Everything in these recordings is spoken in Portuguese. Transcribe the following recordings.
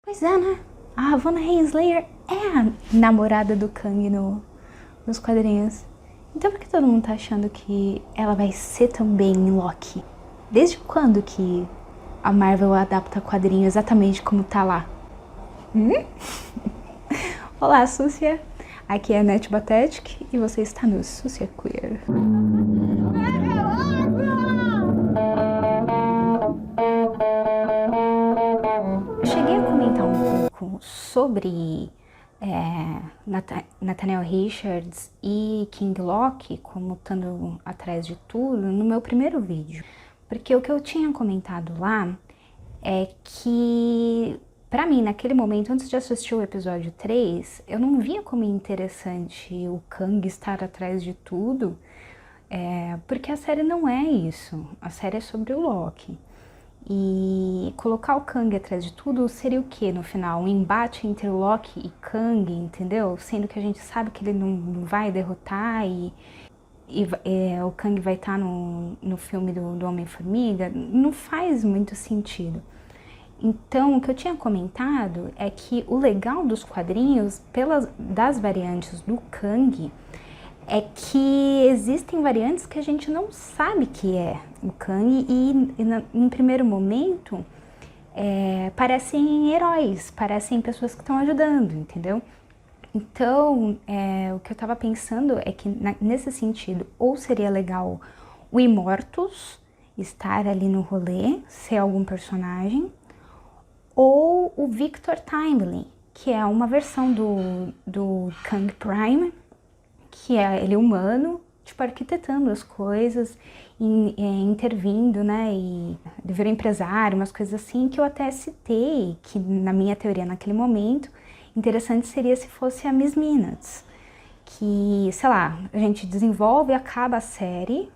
Pois é, né? A Ravonna Renslayer é a namorada do Kang nos quadrinhos. Então por que todo mundo tá achando que ela vai ser também em Loki? Desde quando que a Marvel adapta quadrinho exatamente como tá lá? Olá, Súcia! Aqui é a Net Batetic e você está no Súcia Queer. Eu cheguei a comentar um pouco sobre Nathaniel Richards e King Loki como estando atrás de tudo no meu primeiro vídeo. Porque o que eu tinha comentado lá é que, pra mim, naquele momento, antes de assistir o episódio 3, eu não via como interessante o Kang estar atrás de tudo, porque a série não é isso. A série é sobre o Loki. E colocar o Kang atrás de tudo seria o que no final? Um embate entre Loki e Kang, entendeu? Sendo que a gente sabe que ele não vai derrotar e o Kang vai estar no filme do Homem-Formiga. Não faz muito sentido. Então, o que eu tinha comentado é que o legal dos quadrinhos, das variantes do Kang, é que existem variantes que a gente não sabe que é o Kang e em primeiro momento parecem heróis, parecem pessoas que estão ajudando, entendeu? Então, o que eu tava pensando é que nesse sentido, ou seria legal o Immortus estar ali no rolê, ser algum personagem, ou o Victor Timely, que é uma versão do Kang Prime, que é ele humano, tipo, arquitetando as coisas, intervindo, né, e de ver empresário, umas coisas assim, que eu até citei, que na minha teoria naquele momento, interessante seria se fosse a Miss Minutes, que, sei lá, a gente desenvolve e acaba a série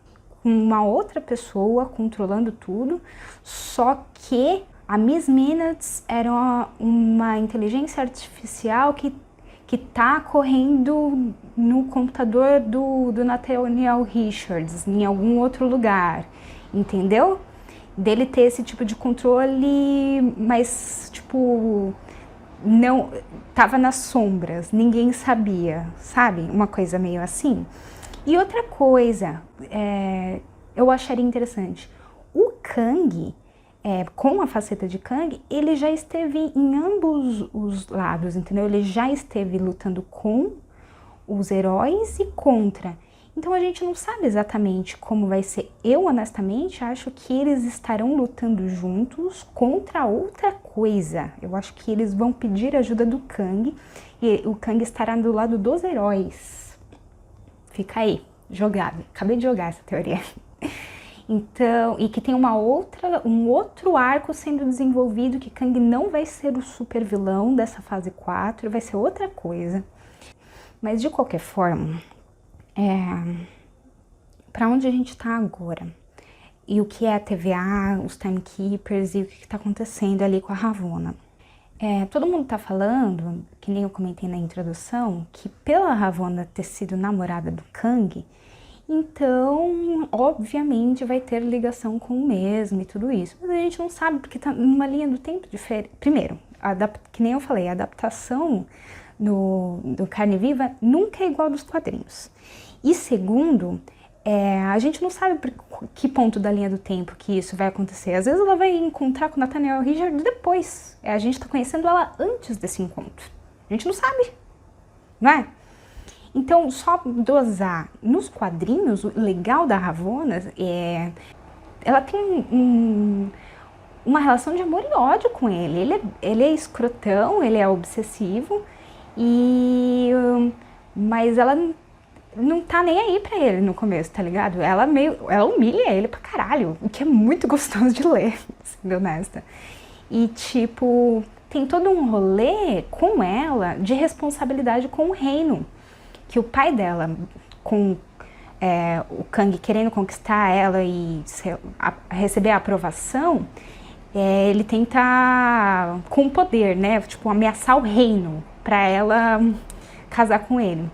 com uma outra pessoa controlando tudo, só que a Miss Minutes era uma inteligência artificial que tá correndo no computador do Nathaniel Richards, em algum outro lugar, entendeu? Dele ter esse tipo de controle, mas, tipo, não, tava nas sombras, ninguém sabia, sabe? Uma coisa meio assim. E outra coisa, eu acharia interessante, o Kang, com a faceta de Kang, ele já esteve em ambos os lados, entendeu? Ele já esteve lutando com os heróis e contra. Então a gente não sabe exatamente como vai ser. Eu, honestamente, acho que eles estarão lutando juntos contra outra coisa. Eu acho que eles vão pedir ajuda do Kang e o Kang estará do lado dos heróis. Fica aí, jogado. Acabei de jogar essa teoria. Então, e que tem um outro arco sendo desenvolvido, que Kang não vai ser o super vilão dessa fase 4, vai ser outra coisa. Mas de qualquer forma, para onde a gente tá agora? E o que é a TVA, os Timekeepers e o que tá acontecendo ali com a Ravonna? Todo mundo tá falando, que nem eu comentei na introdução, que pela Ravonna ter sido namorada do Kang, então, obviamente, vai ter ligação com o mesmo e tudo isso. Mas a gente não sabe, porque tá numa linha do tempo diferente. Primeiro, que nem eu falei, a adaptação do Carne Viva nunca é igual dos quadrinhos. E segundo, a gente não sabe por que ponto da linha do tempo que isso vai acontecer. Às vezes ela vai encontrar com o Nathaniel Richards depois. A gente tá conhecendo ela antes desse encontro. A gente não sabe, não é? Então, só dosar nos quadrinhos, o legal da Ravonna ela tem uma relação de amor e ódio com ele. Ele é escrotão, ele é obsessivo, mas ela não tá nem aí pra ele no começo, tá ligado? Ela humilha ele pra caralho, o que é muito gostoso de ler, sendo honesta. E, tipo, tem todo um rolê com ela de responsabilidade com o reino. Que o pai dela, com o Kang querendo conquistar ela e receber a aprovação, ele tenta, com poder, né, tipo, ameaçar o reino para ela casar com ele.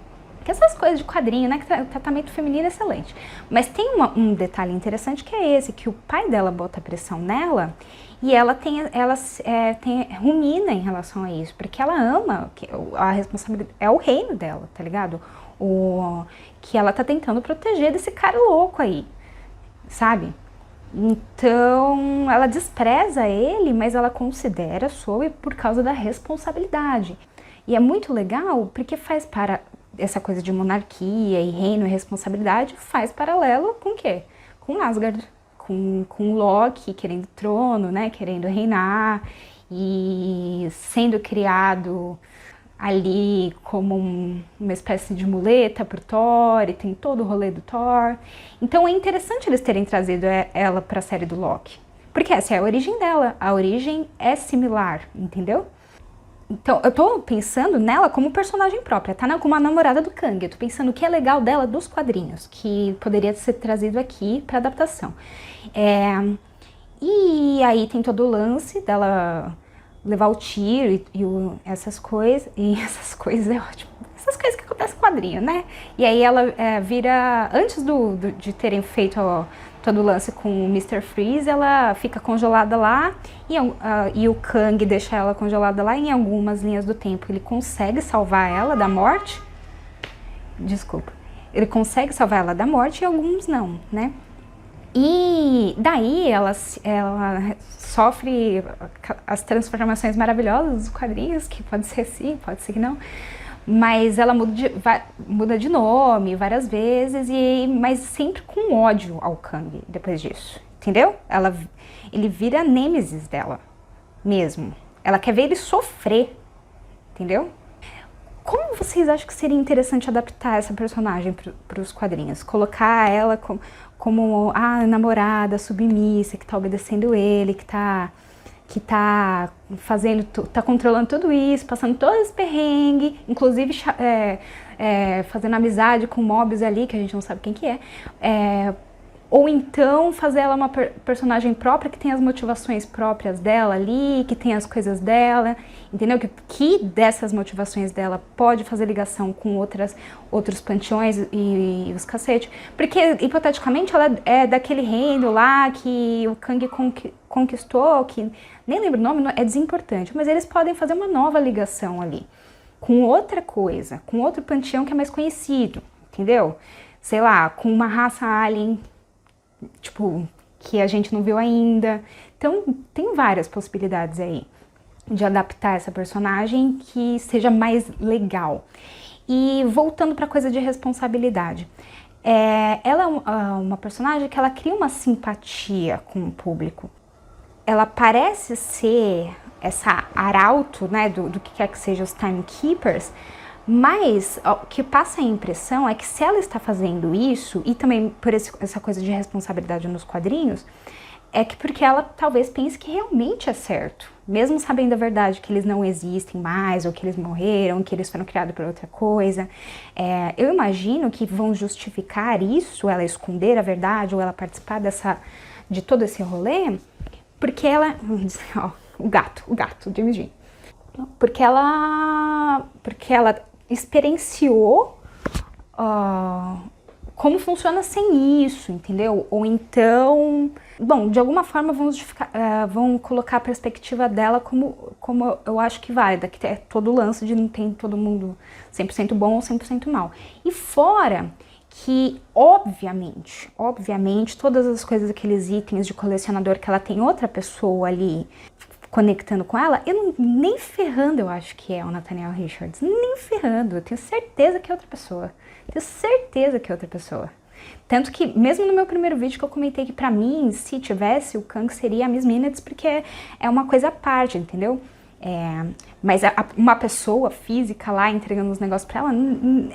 Porque essas coisas de quadrinho, né, que tratamento feminino é excelente. Mas tem um detalhe interessante que é esse, que o pai dela bota pressão nela e ela rumina em relação a isso, porque ela ama, a responsabilidade é o reino dela, tá ligado? Que ela tá tentando proteger desse cara louco aí, sabe? Então, ela despreza ele, mas ela considera sob por causa da responsabilidade. E é muito legal porque faz para essa coisa de monarquia e reino e responsabilidade, faz paralelo com o quê? Com Asgard, com Loki querendo trono, né, querendo reinar e sendo criado ali como uma espécie de muleta pro Thor, e tem todo o rolê do Thor. Então é interessante eles terem trazido ela pra série do Loki, porque essa é a origem dela, a origem é similar, entendeu? Então eu tô pensando nela como personagem própria, tá? Como a namorada do Kang, eu tô pensando o que é legal dela dos quadrinhos, que poderia ser trazido aqui pra adaptação. E aí tem todo o lance dela levar o tiro essas coisas, é ótimo. Essas coisas que acontecem no quadrinho, né? E aí ela vira, antes de terem feito todo o lance com o Mr. Freeze, ela fica congelada lá e o Kang deixa ela congelada lá. Em algumas linhas do tempo ele consegue salvar ela da morte. Desculpa. Ele consegue salvar ela da morte e alguns não, né? E daí ela sofre as transformações maravilhosas dos quadrinhos, que pode ser sim, pode ser que não, mas ela muda de nome várias vezes, mas sempre com ódio ao Kang depois disso, entendeu? Ele vira a nêmesis dela mesmo, ela quer ver ele sofrer, entendeu? Como vocês acham que seria interessante adaptar essa personagem para os quadrinhos? Colocar ela como a namorada submissa, que tá obedecendo ele, que tá controlando tudo isso, passando todo esse perrengue, inclusive fazendo amizade com mobs ali, que a gente não sabe quem que é. Ou então fazer ela uma personagem própria, que tem as motivações próprias dela ali, que tem as coisas dela, entendeu? Que dessas motivações dela pode fazer ligação com outros panteões e os cacete. Porque, hipoteticamente, ela é daquele reino lá que o Kang conquistou, que nem lembro o nome, é desimportante, mas eles podem fazer uma nova ligação ali, com outra coisa, com outro panteão que é mais conhecido, entendeu? Sei lá, com uma raça alien, tipo, que a gente não viu ainda. Então, tem várias possibilidades aí de adaptar essa personagem que seja mais legal. E voltando para a coisa de responsabilidade, ela é uma personagem que ela cria uma simpatia com o público. Ela parece ser essa arauto, né, do que quer que seja os Timekeepers, mas o que passa a impressão é que se ela está fazendo isso, e também por essa coisa de responsabilidade nos quadrinhos, é que porque ela talvez pense que realmente é certo, mesmo sabendo a verdade, que eles não existem mais, ou que eles morreram, que eles foram criados por outra coisa. Eu imagino que vão justificar isso, ela esconder a verdade, ou ela participar de todo esse rolê, porque ela... Ó, o gato, James Dean. Porque ela experienciou como funciona sem isso, entendeu? Ou então, bom, de alguma forma vão colocar a perspectiva dela como eu acho que válida, que é todo o lance de não ter todo mundo 100% bom ou 100% mal. E fora que, obviamente, todas as coisas, aqueles itens de colecionador que ela tem outra pessoa ali conectando com ela, nem ferrando eu acho que é o Nathaniel Richards, nem ferrando, eu tenho certeza que é outra pessoa, tanto que mesmo no meu primeiro vídeo que eu comentei que pra mim, se tivesse, o Kang seria a Miss Minutes, porque é uma coisa à parte, entendeu? Mas uma pessoa física lá entregando os negócios pra ela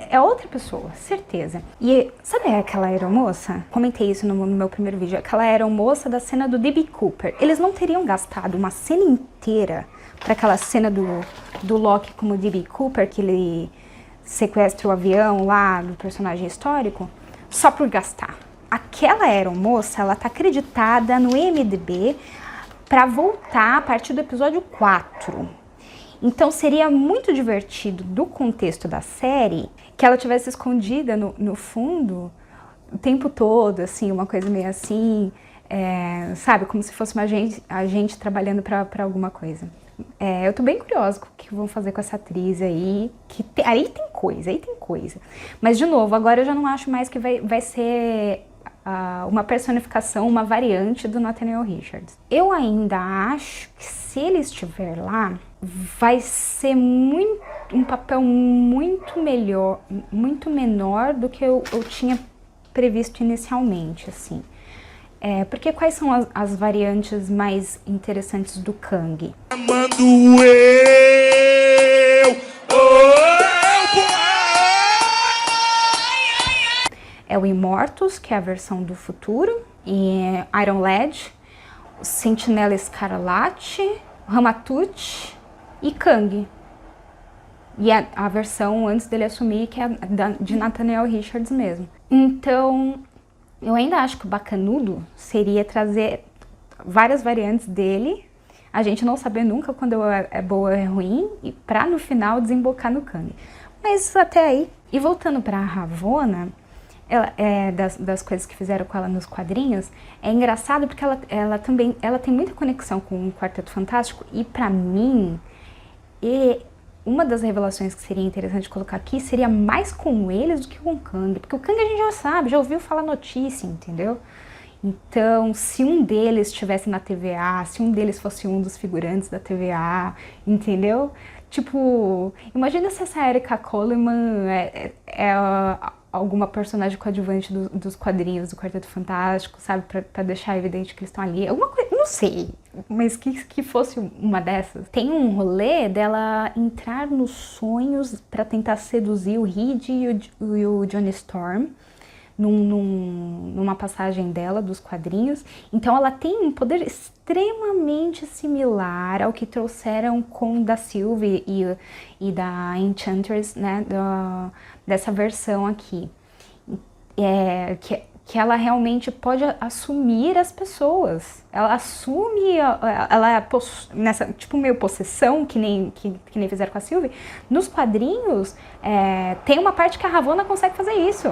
é outra pessoa, certeza. E sabe aquela aeromoça? Comentei isso no meu primeiro vídeo, aquela aeromoça da cena do D.B. Cooper. Eles não teriam gastado uma cena inteira pra aquela cena do Loki como D.B. Cooper, que ele sequestra o avião lá do personagem histórico, só por gastar. Aquela aeromoça, ela tá acreditada no IMDb para voltar a partir do episódio 4. Então seria muito divertido do contexto da série que ela tivesse escondida no fundo o tempo todo, assim, uma coisa meio assim, sabe, como se fosse uma agente trabalhando para alguma coisa. Eu tô bem curiosa com o que vão fazer com essa atriz aí, aí tem coisa. Mas, de novo, agora eu já não acho mais que vai ser uma personificação, uma variante do Nathaniel Richards. Eu ainda acho que se ele estiver lá, vai ser um papel muito melhor, muito menor do que eu tinha previsto inicialmente, assim. Porque quais são as variantes mais interessantes do Kang? Amando eu, É o Immortus, que é a versão do futuro, e Iron Lad, Sentinela Escarlate, Ramatut e Kang. E a versão antes dele assumir, que é de Nathaniel Richards mesmo. Então, eu ainda acho que o bacanudo seria trazer várias variantes dele, a gente não saber nunca quando é boa ou é ruim, e pra no final desembocar no Kang. Mas até aí. E voltando pra Ravonna, das coisas que fizeram com ela nos quadrinhos, é engraçado porque ela tem muita conexão com o Quarteto Fantástico, e pra mim, uma das revelações que seria interessante colocar aqui seria mais com eles do que com o Kang, porque o Kang a gente já sabe, já ouviu falar notícia, entendeu? Então, se um deles estivesse na TVA, se um deles fosse um dos figurantes da TVA, entendeu? Tipo, imagina se essa Erica Coleman é alguma personagem coadjuvante dos quadrinhos do Quarteto Fantástico, sabe? Pra deixar evidente que eles estão ali. Alguma coisa, não sei, mas que fosse uma dessas. Tem um rolê dela entrar nos sonhos pra tentar seduzir o Reed e o Johnny Storm numa passagem dela dos quadrinhos. Então ela tem um poder extremamente similar ao que trouxeram com da Sylvie e da Enchantress, né, dessa versão aqui. Que ela realmente pode assumir as pessoas. Ela assume, nessa tipo meio possessão, que nem fizeram com a Sylvie. Nos quadrinhos, tem uma parte que a Ravonna consegue fazer isso.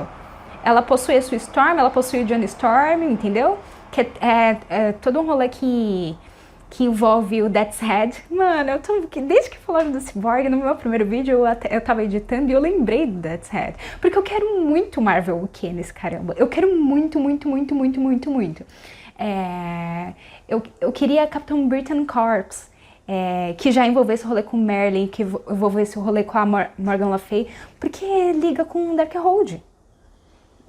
Ela possui a Sue Storm, ela possui o Johnny Storm, entendeu? Que é todo um rolê que envolve o Death's Head. Mano, desde que falaram do Cyborg, no meu primeiro vídeo, eu tava editando e eu lembrei do Death's Head. Porque eu quero muito Marvel UK nesse caramba. Eu quero muito. Eu queria Captain Britain Corps, que já envolvesse o rolê com Merlin, que envolvesse o rolê com a Morgan Le Fay, porque liga com Darkhold.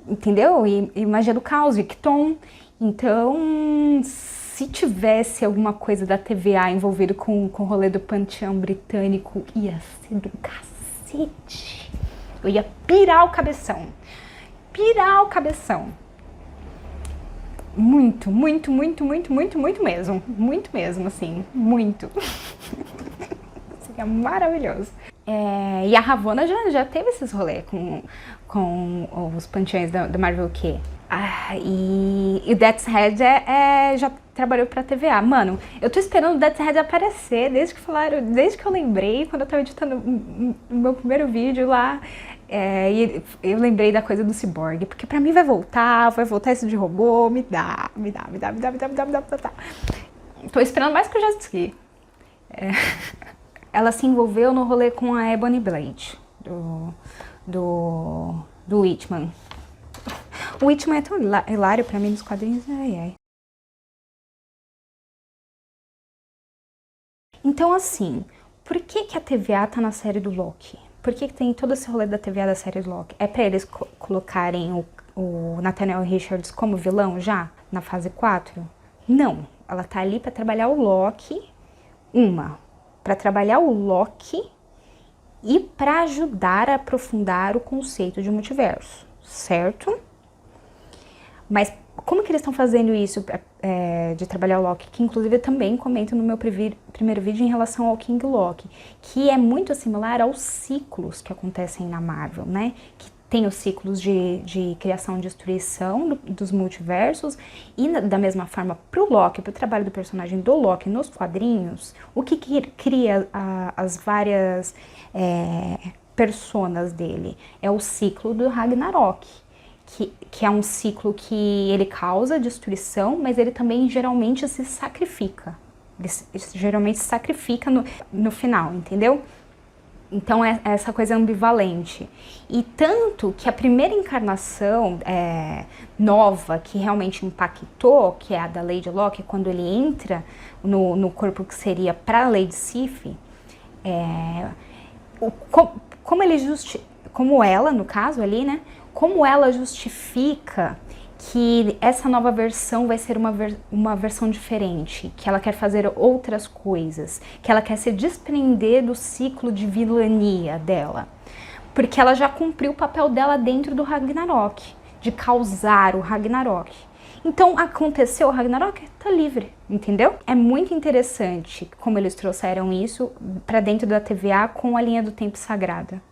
Entendeu? E Magia do Caos, Victon. Então, se tivesse alguma coisa da TVA envolvida com o rolê do panteão britânico, ia ser do cacete. Eu ia pirar o cabeção. Muito mesmo. Muito mesmo, assim. Muito. Seria maravilhoso. E a Ravonna já teve esses rolês com os panteões da Marvel Q. E o Death's Head já trabalhou pra TVA. Mano, eu tô esperando o Death's Head aparecer desde que eu lembrei, quando eu tava editando o meu primeiro vídeo lá. E eu lembrei da coisa do Cyborg, porque pra mim vai voltar isso de robô, me dá. Tô esperando mais que o Justice League. Ela se envolveu no rolê com a Ebony Blade, do Witchman. O Witchman é tão hilário pra mim nos quadrinhos, ai. Então, assim, por que a TVA tá na série do Loki? Por que tem todo esse rolê da TVA da série do Loki? É pra eles colocarem o Nathaniel Richards como vilão já, na fase 4? Não, ela tá ali pra trabalhar o Loki, para trabalhar o Loki e para ajudar a aprofundar o conceito de multiverso, certo? Mas como que eles estão fazendo isso de trabalhar o Loki? Que inclusive eu também comento no meu primeiro vídeo em relação ao King Loki, que é muito similar aos ciclos que acontecem na Marvel, né? Que tem os ciclos de criação e destruição dos multiversos, e da mesma forma pro Loki, pro trabalho do personagem do Loki nos quadrinhos, o que cria as várias personas dele é o ciclo do Ragnarok, que é um ciclo que ele causa destruição, mas ele também geralmente se sacrifica. Ele geralmente se sacrifica no final, entendeu? Então é essa coisa ambivalente. E tanto que a primeira encarnação nova que realmente impactou, que é a da Lady Locke, quando ele entra no corpo que seria para a Lady Sif, como ela, no caso ali, né? Como ela justifica que essa nova versão vai ser uma versão diferente, que ela quer fazer outras coisas, que ela quer se desprender do ciclo de vilania dela, porque ela já cumpriu o papel dela dentro do Ragnarok, de causar o Ragnarok. Então aconteceu o Ragnarok, tá livre, entendeu? É muito interessante como eles trouxeram isso para dentro da TVA com a linha do tempo sagrada.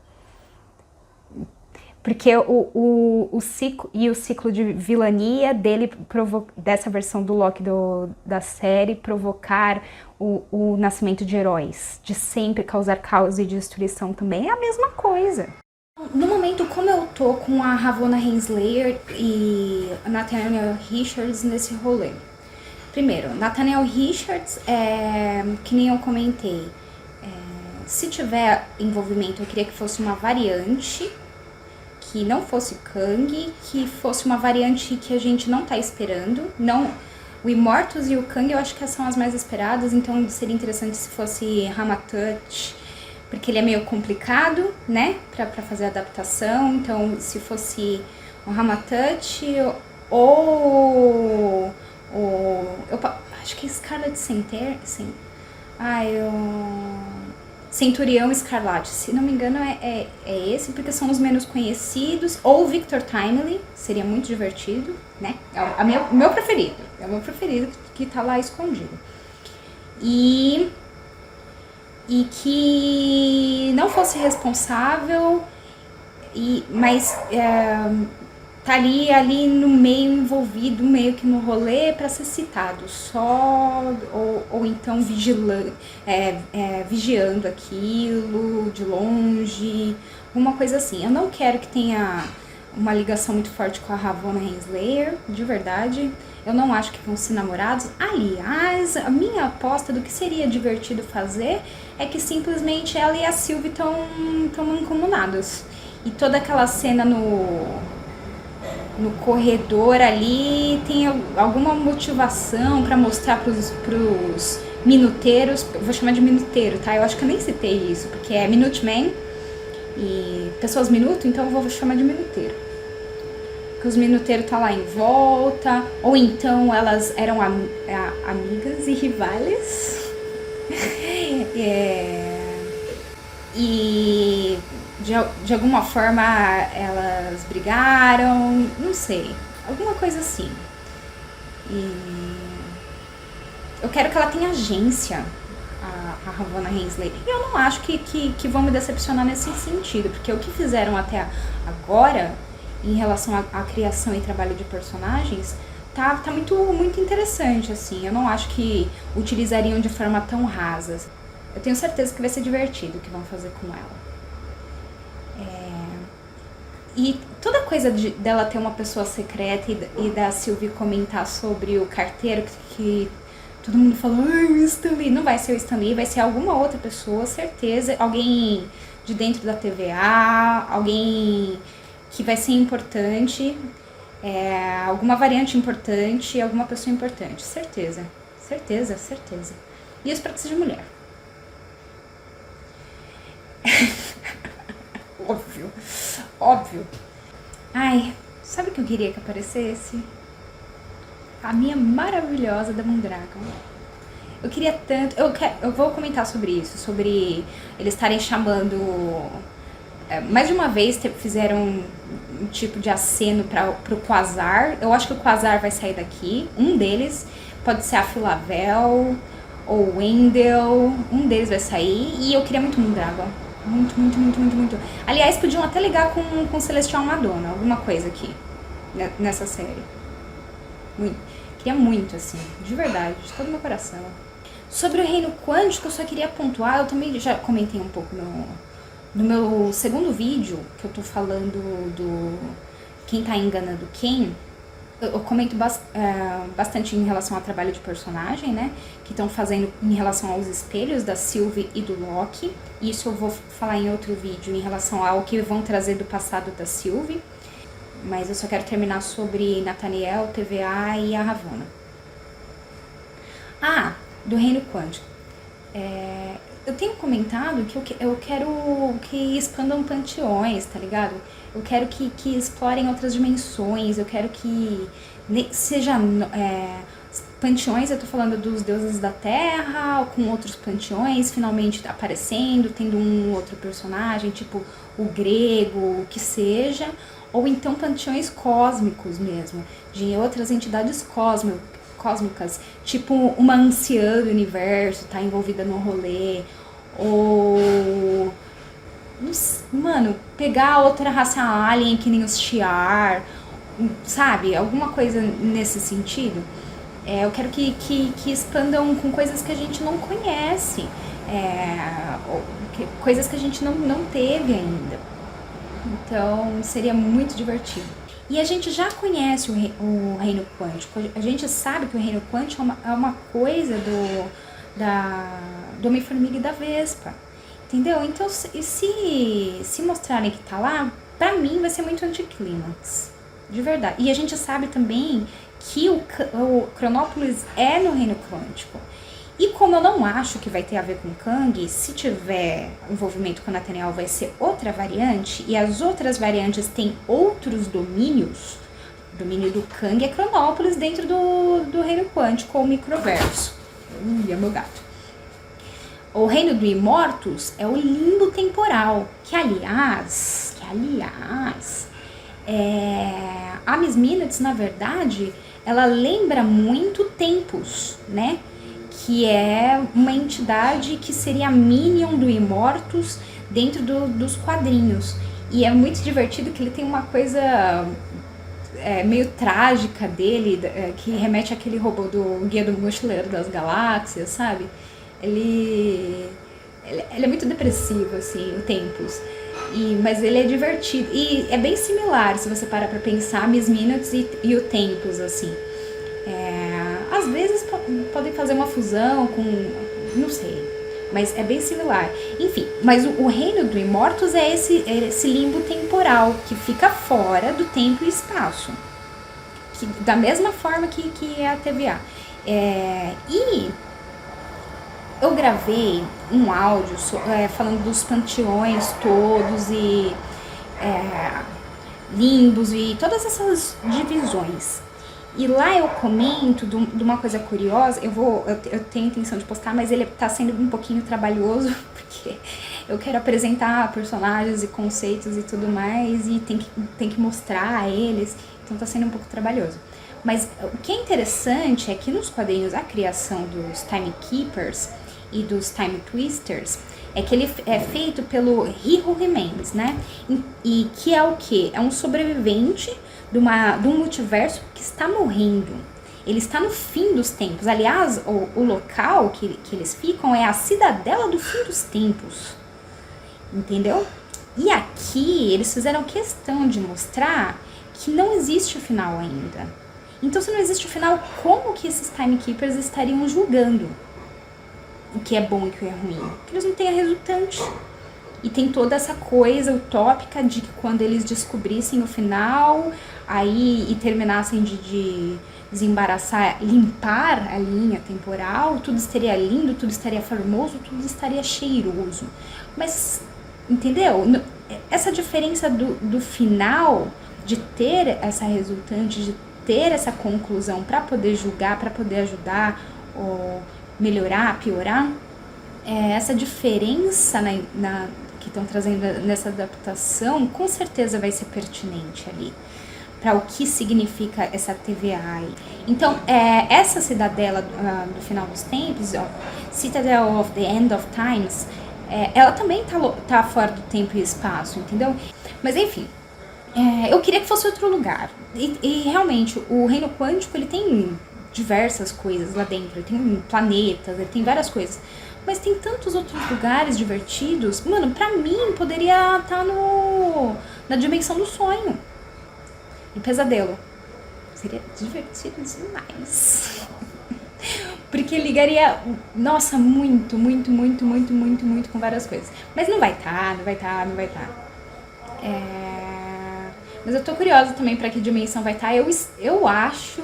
Porque o ciclo de vilania dele, dessa versão do Loki da série, provocar o nascimento de heróis, de sempre causar caos e destruição também, é a mesma coisa. No momento, como eu tô com a Ravonna Renslayer e a Nathaniel Richards nesse rolê? Primeiro, Nathaniel Richards, que nem eu comentei, se tiver envolvimento, eu queria que fosse uma variante, que não fosse Kang, que fosse uma variante que a gente não tá esperando. Não, o Immortus e o Kang eu acho que são as mais esperadas, então seria interessante se fosse Ramatut, porque ele é meio complicado, né, pra fazer a adaptação. Então, se fosse o Ramatut ou eu acho que Scarlet Centurião Escarlate, se não me engano é esse, porque são os menos conhecidos, ou Victor Timely, seria muito divertido, né, o meu preferido, é o meu preferido que tá lá escondido, e que não fosse responsável, mas tá ali no meio envolvido, meio que no rolê para ser citado, só ou então vigiando aquilo de longe, uma coisa assim. Eu não quero que tenha uma ligação muito forte com a Ravonna Renslayer, de verdade. Eu não acho que vão ser namorados. Aliás, a minha aposta do que seria divertido fazer é que simplesmente ela e a Sylvie estão mancomunadas. E toda aquela cena no corredor ali tem alguma motivação pra mostrar pros minuteiros, eu vou chamar de minuteiro, tá? Eu acho que eu nem citei isso, porque é Minuteman e pessoas minuto, então eu vou chamar de minuteiro. Que os minuteiros tá lá em volta, ou então elas eram amigas e rivais. E de alguma forma elas brigaram, não sei, alguma coisa assim. E eu quero que ela tenha agência, a Ravonna Renslayer. E eu não acho que vão me decepcionar nesse sentido, porque o que fizeram até agora, em relação à criação e trabalho de personagens, tá muito, muito interessante, assim. Eu não acho que utilizariam de forma tão rasa. Eu tenho certeza que vai ser divertido o que vão fazer com ela. E toda coisa dela ter uma pessoa secreta e da Sylvie comentar sobre o carteiro que todo mundo falou, o Stan Lee, não vai ser o Stan Lee, vai ser alguma outra pessoa, certeza, alguém de dentro da TVA, alguém que vai ser importante, alguma variante importante, alguma pessoa importante, certeza, certeza, certeza. E eu espero que seja mulher. Óbvio. Ai, sabe o que eu queria que aparecesse? A minha maravilhosa Demon Dragon. Eu queria tanto... Eu vou comentar sobre isso, sobre eles estarem chamando... mais de uma vez fizeram um tipo de aceno pro Quasar. Eu acho que o Quasar vai sair daqui. Um deles pode ser a Filavel ou o Wendell. Um deles vai sair. E eu queria muito Moondragon. Muito, muito, muito, muito, muito. Aliás, podiam até ligar com Celestial Madonna, alguma coisa aqui, nessa série. Muito. Queria muito, assim, de verdade, de todo o meu coração. Sobre o reino quântico, eu só queria pontuar, eu também já comentei um pouco no meu segundo vídeo, que eu tô falando do quem tá enganando quem. Eu comento bastante em relação ao trabalho de personagem, né? Que estão fazendo em relação aos espelhos da Sylvie e do Loki. Isso eu vou falar em outro vídeo em relação ao que vão trazer do passado da Sylvie. Mas eu só quero terminar sobre Nathaniel, TVA e a Ravonna. Ah, do reino quântico. Eu tenho comentado que eu quero que expandam panteões, tá ligado? Eu quero que explorem outras dimensões, eu quero que seja panteões, eu tô falando dos deuses da terra, com outros panteões finalmente aparecendo, tendo um outro personagem, tipo o grego, o que seja, ou então panteões cósmicos mesmo, de outras entidades cósmicas, tipo uma anciã do universo, tá envolvida no rolê, ou mano, pegar outra raça alien que nem os Shi'ar, sabe? Alguma coisa nesse sentido. Eu quero que expandam com coisas que a gente não conhece, coisas que a gente não teve ainda. Então seria muito divertido. E a gente já conhece o reino quântico, a gente sabe que o reino quântico é uma coisa do Homem-Formiga e da Vespa, entendeu? Então, se mostrarem que tá lá, pra mim vai ser muito anticlímax, de verdade. E a gente sabe também que o Cronópolis é no reino quântico. E como eu não acho que vai ter a ver com Kang, se tiver envolvimento com a Nathaniel vai ser outra variante, e as outras variantes têm outros domínios, o domínio do Kang é Cronópolis dentro do reino quântico ou microverso. É meu gato. O reino do Imortus é o limbo temporal, que aliás, a Miss Minutes, na verdade, ela lembra muito Tempus, né? Que é uma entidade que seria a Minion do Imortus dentro dos quadrinhos. E é muito divertido que ele tem uma coisa meio trágica dele, que remete àquele robô do Guia do Mochileiro das Galáxias, sabe? Ele é muito depressivo, assim, o Tempus. Mas ele é divertido. E é bem similar, se você parar pra pensar, Miss Minutes e o Tempus, assim. Às vezes podem fazer uma fusão com... não sei. Mas é bem similar. Enfim, mas o reino do Imortus é esse limbo temporal que fica fora do tempo e espaço. Da mesma forma que é a TVA. E eu gravei um áudio falando dos panteões todos e limbos e todas essas divisões. E lá eu comento de uma coisa curiosa, eu tenho intenção de postar, mas ele tá sendo um pouquinho trabalhoso, porque eu quero apresentar personagens e conceitos e tudo mais, e tem que mostrar eles, então tá sendo um pouco trabalhoso. Mas o que é interessante é que nos quadrinhos a criação dos Timekeepers e dos Time Twisters é que ele é feito pelo Riho Jimenez, né? E que é o quê? É um sobrevivente de um multiverso que está morrendo. Ele está no fim dos tempos. Aliás, o local que eles ficam é a cidadela do fim dos tempos. Entendeu? E aqui eles fizeram questão de mostrar que não existe o final ainda. Então, se não existe o final, como que esses Timekeepers estariam julgando o que é bom e o que é ruim? Porque eles não têm a resultante. E tem toda essa coisa utópica de que quando eles descobrissem o final, e terminassem de desembaraçar, limpar a linha temporal, tudo estaria lindo, tudo estaria formoso, tudo estaria cheiroso. Mas, entendeu? Essa diferença do final, de ter essa resultante, de ter essa conclusão para poder julgar, para poder ajudar, ou melhorar, piorar, essa diferença que estão trazendo nessa adaptação, com certeza vai ser pertinente ali, para o que significa essa TVA. Então, essa cidadela do final dos tempos, Citadel of the End of Times, ela também tá fora do tempo e espaço, entendeu? Mas enfim, eu queria que fosse outro lugar. E realmente, o reino quântico, ele tem diversas coisas lá dentro. Ele tem planetas, ele tem várias coisas. Mas tem tantos outros lugares divertidos. Mano, pra mim, poderia estar na dimensão do sonho. No pesadelo. Seria divertido demais. Porque ligaria, nossa, muito com várias coisas. Mas não vai estar. Mas eu tô curiosa também pra que dimensão vai estar. Eu acho,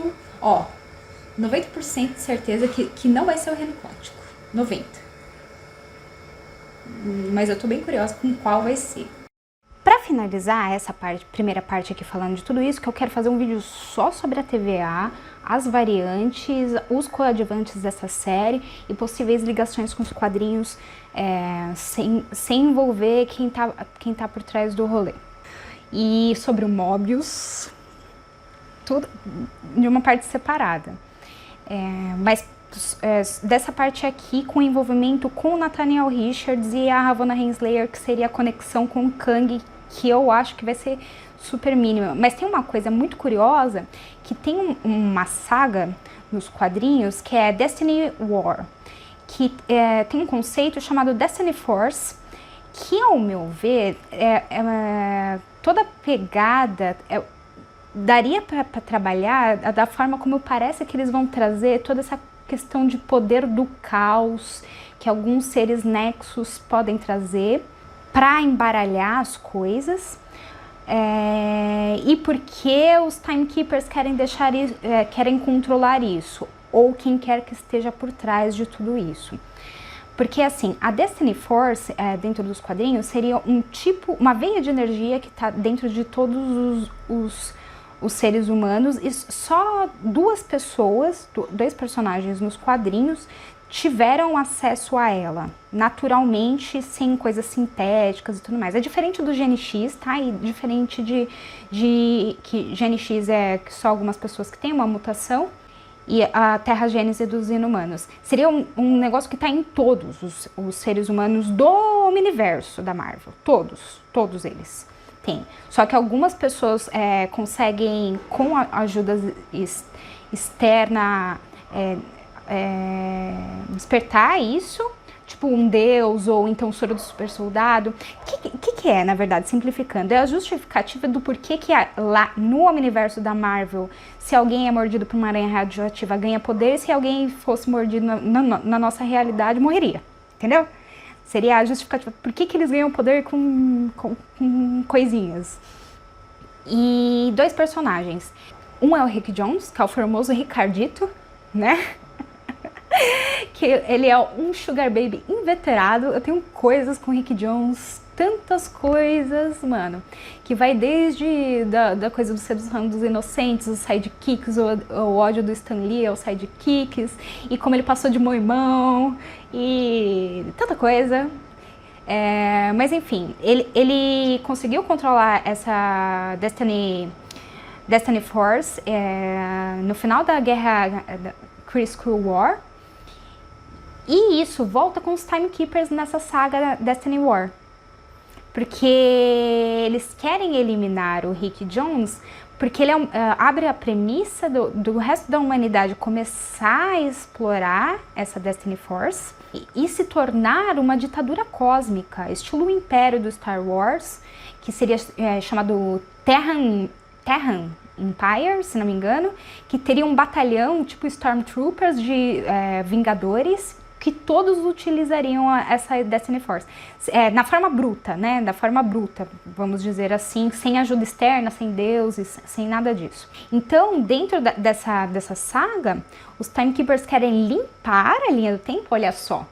90% de certeza que não vai ser o reino quântico. 90%. Mas eu tô bem curiosa com qual vai ser. Pra finalizar essa primeira parte aqui falando de tudo isso, que eu quero fazer um vídeo só sobre a TVA, as variantes, os coadjuvantes dessa série e possíveis ligações com os quadrinhos, sem envolver quem tá por trás do rolê. E sobre o Mobius, tudo de uma parte separada. Mas dessa parte aqui, com envolvimento com o Nathaniel Richards e a Ravonna Renslayer, que seria a conexão com o Kang, que eu acho que vai ser super mínima. Mas tem uma coisa muito curiosa, que tem uma saga nos quadrinhos, que é Destiny War, que tem um conceito chamado Destiny Force, que, ao meu ver, toda pegada... daria para trabalhar da forma como parece que eles vão trazer toda essa questão de poder do caos que alguns seres nexus podem trazer para embaralhar as coisas, e porque os Timekeepers querem controlar isso, ou quem quer que esteja por trás de tudo isso. Porque assim, a Destiny Force, dentro dos quadrinhos, seria uma veia de energia que está dentro de todos os seres humanos, e só dois personagens nos quadrinhos tiveram acesso a ela, naturalmente, sem coisas sintéticas e tudo mais. É diferente do GNX, tá? E diferente que GNX que só algumas pessoas que têm uma mutação, e a Terra-Gênese dos inumanos. Seria um negócio que está em todos os seres humanos do universo da Marvel. Todos eles têm. Só que algumas pessoas conseguem, com a ajuda externa, despertar isso, tipo um deus ou então soro do super soldado. O que é, na verdade, simplificando? É a justificativa do porquê que lá no universo da Marvel, se alguém é mordido por uma aranha radioativa, ganha poder, se alguém fosse mordido na nossa realidade, morreria, entendeu? Seria a justificativa. Por que eles ganham poder com coisinhas? E dois personagens. Um é o Rick Jones, que é o famoso Ricardito, né? Que ele é um sugar baby inveterado. Eu tenho coisas com o Rick Jones, tantas coisas, mano, que vai desde da coisa do sedução dos inocentes, os sidekicks, o ódio do Stan Lee aos sidekicks, e como ele passou de moimão, e tanta coisa. Mas enfim, ele conseguiu controlar essa Destiny Force no final da guerra da Kree-Skrull War. E isso volta com os Timekeepers nessa saga Destiny War. Porque eles querem eliminar o Rick Jones, porque ele abre a premissa do resto da humanidade começar a explorar essa Destiny Force e se tornar uma ditadura cósmica, estilo o Império do Star Wars, que seria chamado Terran Empire, se não me engano, que teria um batalhão tipo Stormtroopers de Vingadores, que todos utilizariam essa Destiny Force. Na forma bruta, né? Da forma bruta, vamos dizer assim, sem ajuda externa, sem deuses, sem nada disso. Então, dentro dessa saga, os Timekeepers querem limpar a linha do tempo, olha só,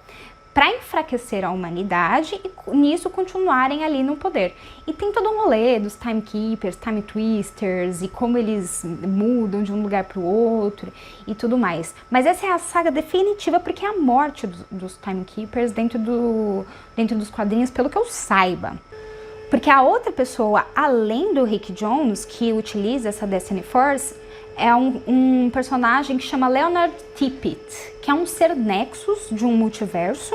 para enfraquecer a humanidade e nisso continuarem ali no poder. E tem todo um rolê dos Timekeepers, Time Twisters e como eles mudam de um lugar para o outro e tudo mais. Mas essa é a saga definitiva porque é a morte dos Timekeepers dentro dos quadrinhos, pelo que eu saiba. Porque a outra pessoa, além do Rick Jones, que utiliza essa Destiny Force, é um personagem que chama Leonard Tippett, que é um ser Nexus de um multiverso,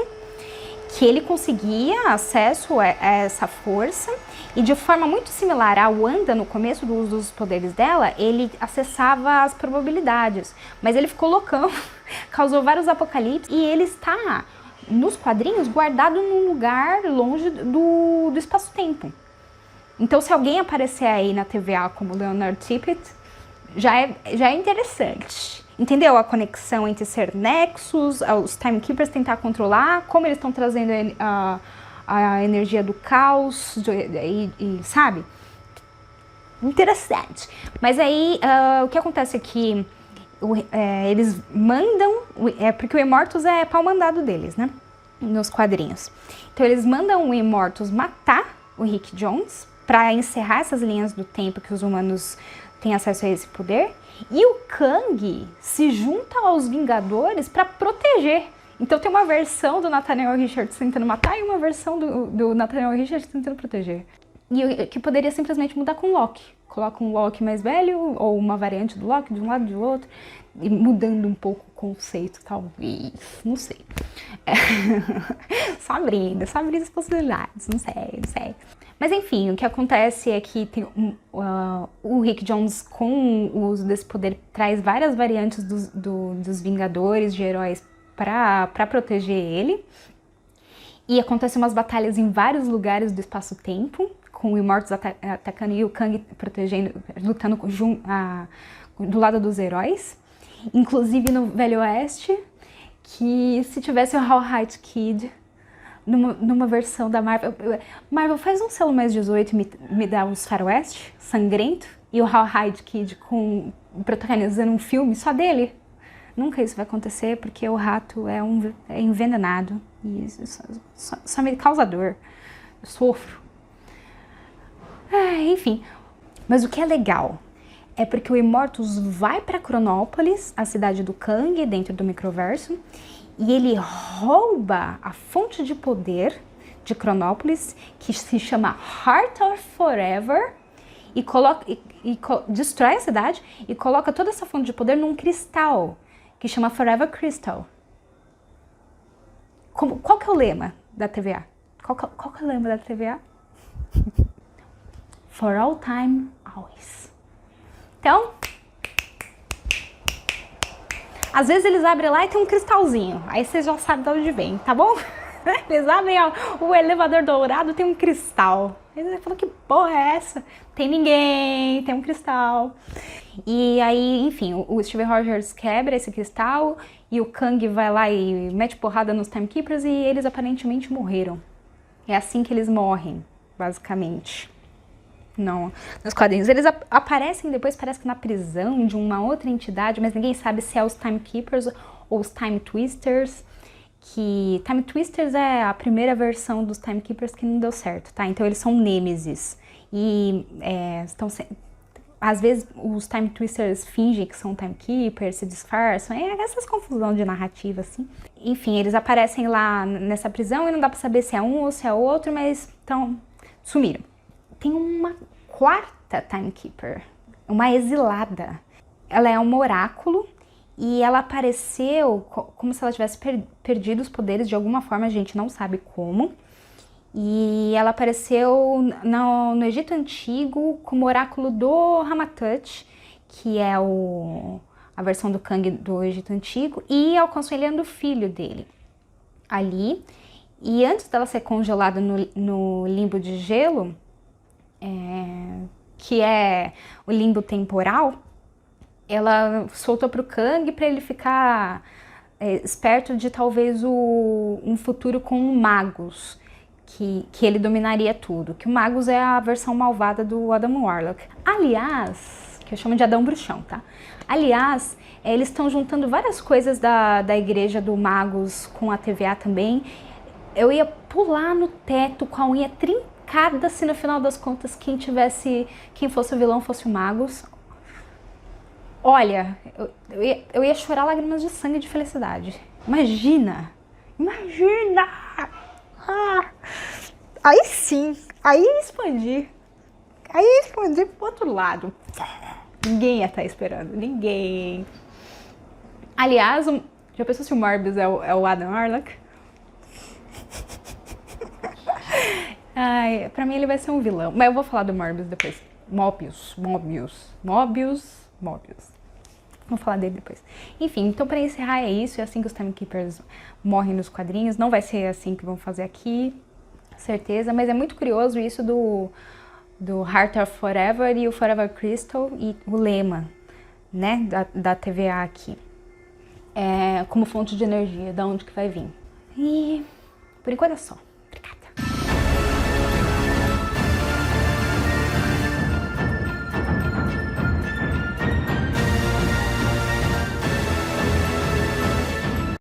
que ele conseguia acesso a essa força e de forma muito similar à Wanda no começo do uso dos poderes dela, ele acessava as probabilidades, mas ele ficou loucão, causou vários apocalipses e ele está nos quadrinhos guardado num lugar longe do espaço-tempo. Então se alguém aparecer aí na TVA como Leonard Tippett, já é interessante. Entendeu a conexão entre ser nexus, os Timekeepers tentar controlar, como eles estão trazendo a energia do caos, sabe? Interessante. Mas aí, o que acontece é que eles mandam, porque o Immortus é pau mandado deles, né? Nos quadrinhos. Então eles mandam o Immortus matar o Rick Jones para encerrar essas linhas do tempo que os humanos têm acesso a esse poder. E o Kang se junta aos Vingadores para proteger. Então tem uma versão do Nathaniel Richards tentando matar e uma versão do Nathaniel Richards tentando proteger. E que poderia simplesmente mudar com o Loki. Coloca um Loki mais velho ou uma variante do Loki de um lado e do outro, e mudando um pouco o conceito, talvez, não sei. Só abrindo as possibilidades, não sei. Mas enfim, o que acontece é que tem o Rick Jones, com o uso desse poder, traz várias variantes dos Vingadores, de heróis, para proteger ele. E acontecem umas batalhas em vários lugares do espaço-tempo, com o Immortus atacando e o Kang protegendo, lutando do lado dos heróis. Inclusive no Velho Oeste, que se tivesse o Hawkeye Kid numa versão da Marvel... Marvel, faz um selo mais 18 e me dá os faroeste sangrento e o Hawkeye Kid protagonizando um filme só dele. Nunca isso vai acontecer, porque o rato é envenenado e isso só me causa dor. Eu sofro. Enfim, mas o que é legal é porque o Immortus vai para Chronópolis, a cidade do Kang, dentro do microverso, e ele rouba a fonte de poder de Chronópolis, que se chama Heart of Forever, e destrói a cidade e coloca toda essa fonte de poder num cristal, que chama Forever Crystal. Qual que é o lema da TVA? Qual que é o lema da TVA? For all time, always. Então, às vezes eles abrem lá e tem um cristalzinho. Aí você já sabe de onde vem, tá bom? Eles abrem o elevador dourado, tem um cristal. Aí você fala, que porra é essa? Tem ninguém, tem um cristal. E aí, enfim, o Steve Rogers quebra esse cristal e o Kang vai lá e mete porrada nos Timekeepers e eles aparentemente morreram. É assim que eles morrem, basicamente. Não, nos quadrinhos. Eles aparecem depois, parece que na prisão de uma outra entidade, mas ninguém sabe se é os Timekeepers ou os Time Twisters. Que Time Twisters é a primeira versão dos Timekeepers que não deu certo, tá? Então eles são nêmesis. E às vezes os Time Twisters fingem que são Timekeepers, se disfarçam, essas confusão de narrativa, assim. Enfim, eles aparecem lá nessa prisão e não dá pra saber se é um ou se é outro, mas então sumiram. Tem uma quarta Timekeeper, uma exilada. Ela é um oráculo e ela apareceu como se ela tivesse perdido os poderes de alguma forma, a gente não sabe como. E ela apareceu no Egito Antigo como oráculo do Ramatut, que é a versão do Kang do Egito Antigo, e aconselhando o filho dele ali. E antes dela ser congelada no limbo de gelo, que é o limbo temporal, ela soltou pro Kang para ele ficar esperto de talvez um futuro com magos, que ele dominaria tudo, que o Magus é a versão malvada do Adam Warlock. Aliás, que eu chamo de Adão Bruxão, tá? Aliás, eles estão juntando várias coisas da igreja do Magus com a TVA também. Eu ia pular no teto com a unha trincada se no final das contas quem fosse o vilão fosse o Magus. Olha, eu ia chorar lágrimas de sangue de felicidade. Imagina! Aí sim, aí expandir pro outro lado. Ninguém ia estar esperando, ninguém. Aliás, já pensou se o Morbius é o Adam Warlock? Ai, pra mim ele vai ser um vilão. Mas eu vou falar do Morbius depois. Mobius. Vou falar dele depois. Enfim, então pra encerrar é isso. É assim que os Timekeepers morrem nos quadrinhos. Não vai ser assim que vão fazer aqui, certeza. Mas é muito curioso isso do Heart of Forever e o Forever Crystal e o lema, né, da TVA aqui. Como fonte de energia, da onde que vai vir. E por enquanto é só.